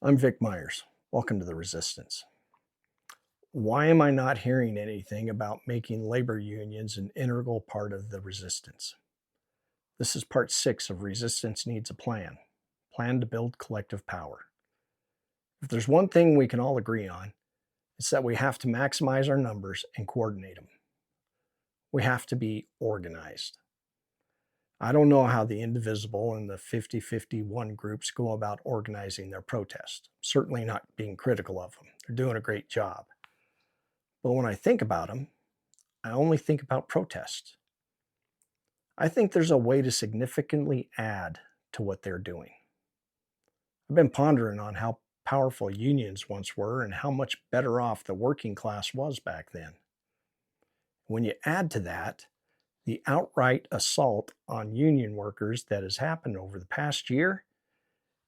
I'm Vic Myers. Welcome to the Resistance. Why am I not hearing anything about making labor unions an integral part of the resistance? This is part 6 of Resistance Needs a Plan to build collective power. If there's one thing we can all agree on, it's that we have to maximize our numbers and coordinate them. We have to be organized. I don't know how the indivisible and the 50-51 groups go about organizing their protest. Certainly not being critical of them. They're doing a great job. But when I think about them, I only think about protest. I think there's a way to significantly add to what they're doing. I've been pondering on how powerful unions once were and how much better off the working class was back then. When you add to that the outright assault on union workers that has happened over the past year,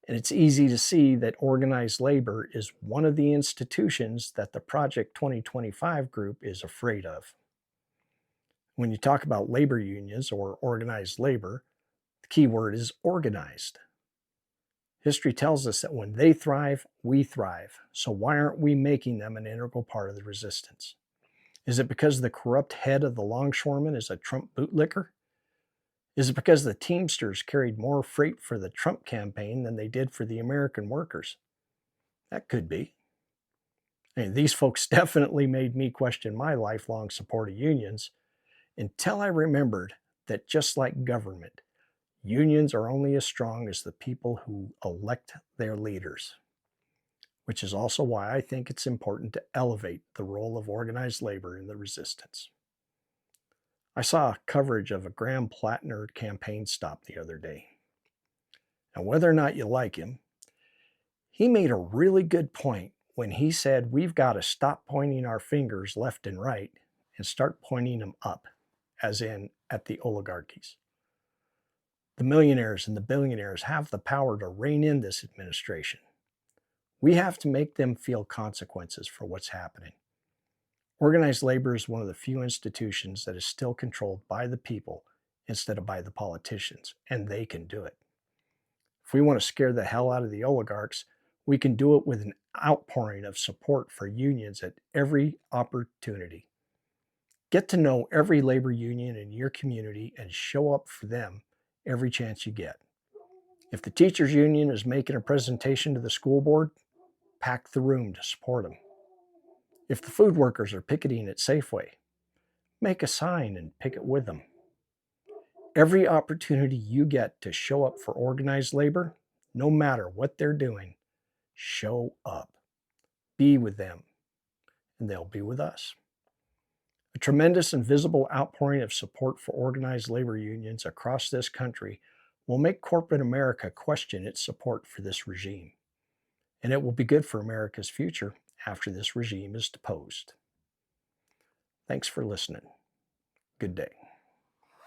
and it's easy to see that organized labor is one of the institutions that the Project 2025 group is afraid of. When you talk about labor unions or organized labor, the key word is organized. History tells us that when they thrive, we thrive. So why aren't we making them an integral part of the resistance? Is it because the corrupt head of the longshoreman is a Trump bootlicker? Is it because the Teamsters carried more freight for the Trump campaign than they did for the American workers? That could be. These folks definitely made me question my lifelong support of unions until I remembered that just like government, unions are only as strong as the people who elect their leaders, which is also why I think it's important to elevate the role of organized labor in the resistance. I saw coverage of a Graham Plattner campaign stop the other day. Now, whether or not you like him, he made a really good point when he said we've got to stop pointing our fingers left and right and start pointing them up, as in at the oligarchies. The millionaires and the billionaires have the power to rein in this administration. We have to make them feel consequences for what's happening. Organized labor is one of the few institutions that is still controlled by the people instead of by the politicians, and they can do it. If we want to scare the hell out of the oligarchs, we can do it with an outpouring of support for unions at every opportunity. Get to know every labor union in your community and show up for them every chance you get. If the teachers union is making a presentation to the school board, pack the room to support them. If the food workers are picketing at Safeway, make a sign and picket with them. Every opportunity you get to show up for organized labor, no matter what they're doing, show up. Be with them, and they'll be with us. A tremendous and visible outpouring of support for organized labor unions across this country will make corporate America question its support for this regime. And it will be good for America's future after this regime is deposed. Thanks for listening. Good day.